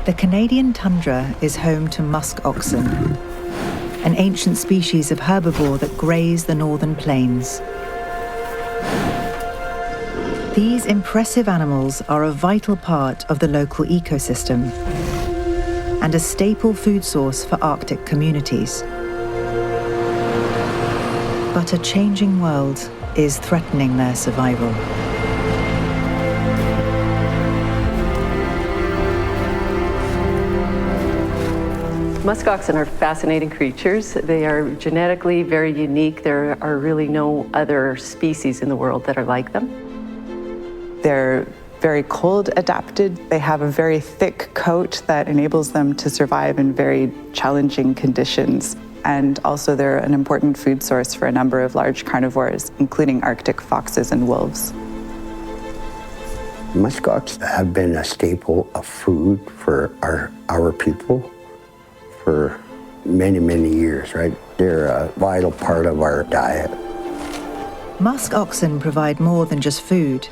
The Canadian tundra is home to musk oxen, an ancient species of herbivore that graze the northern plains. These impressive animals are a vital part of the local ecosystem and a staple food source for Arctic communities. But a changing world is threatening their survival. Muskoxen are fascinating creatures. They are genetically very unique. There are really no other species in the world that are like them. They're very cold adapted. They have a very thick coat that enables them to survive in very challenging conditions. And also they're an important food source for a number of large carnivores, including Arctic foxes and wolves. Muskoxen have been a staple of food for our people for many, many years, right? They're a vital part of our diet. Musk oxen provide more than just food.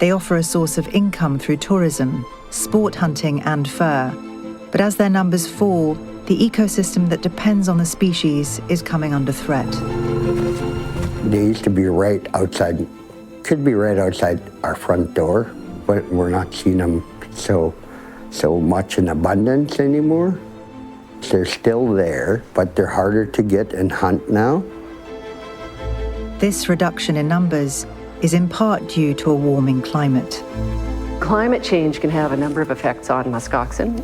They offer a source of income through tourism, sport hunting and fur. But as their numbers fall, the ecosystem that depends on the species is coming under threat. They used to be right outside, could be right outside our front door, but we're not seeing them so much in abundance anymore. They're still there, but they're harder to get and hunt now. This reduction in numbers is in part due to a warming climate. Climate change can have a number of effects on muskoxen.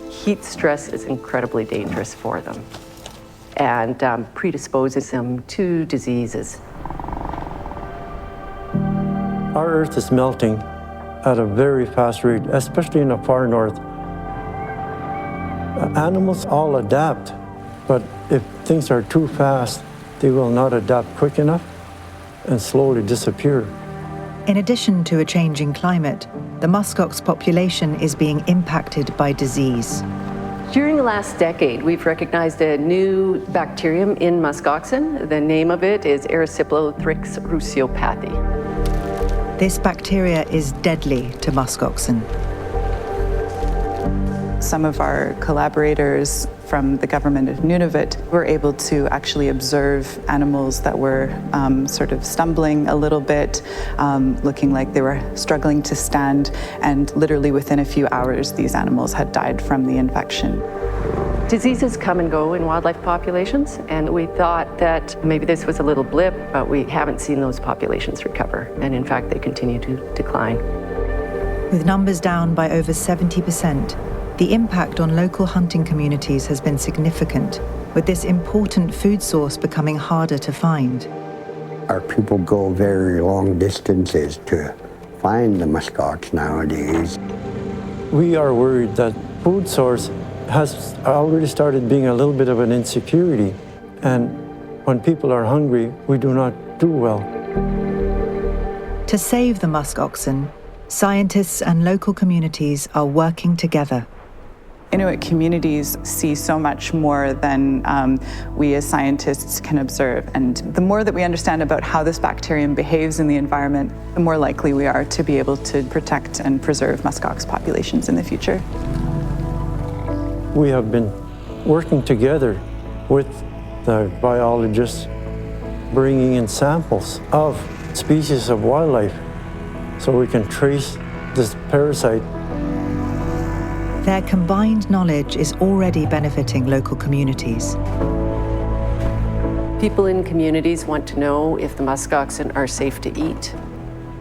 Heat stress is incredibly dangerous for them and predisposes them to diseases. Our Earth is melting at a very fast rate, especially in the far north. Animals all adapt, but if things are too fast, they will not adapt quick enough and slowly disappear. In addition to a changing climate, the muskox population is being impacted by disease. During the last decade, we've recognized a new bacterium in muskoxen. The name of it is Erysipelathrix ruseopathy. This bacteria is deadly to muskoxen. Some of our collaborators from the government of Nunavut were able to actually observe animals that were sort of stumbling a little bit, looking like they were struggling to stand, and literally within a few hours these animals had died from the infection. Diseases come and go in wildlife populations, and we thought that maybe this was a little blip, but we haven't seen those populations recover, and in fact they continue to decline. With numbers down by over 70%, the impact on local hunting communities has been significant, with this important food source becoming harder to find. Our people go very long distances to find the muskox nowadays. We are worried that food source has already started being a little bit of an insecurity, and when people are hungry, we do not do well. To save the musk oxen, scientists and local communities are working together. Inuit communities see so much more than we as scientists can observe. And the more that we understand about how this bacterium behaves in the environment, the more likely we are to be able to protect and preserve muskox populations in the future. We have been working together with the biologists, bringing in samples of species of wildlife so we can trace this parasite. Their combined knowledge is already benefiting local communities. People in communities want to know if the muskoxen are safe to eat.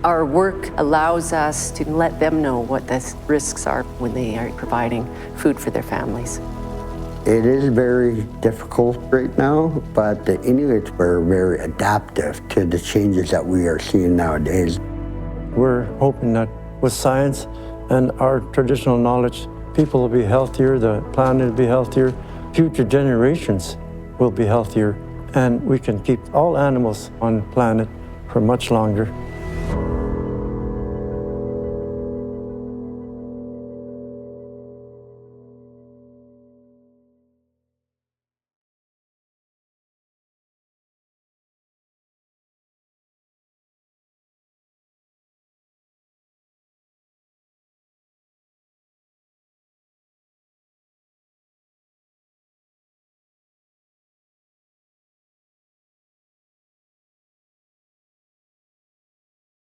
Our work allows us to let them know what the risks are when they are providing food for their families. It is very difficult right now, but the Inuits were very adaptive to the changes that we are seeing nowadays. We're hoping that with science and our traditional knowledge, people will be healthier, the planet will be healthier, future generations will be healthier, and we can keep all animals on the planet for much longer.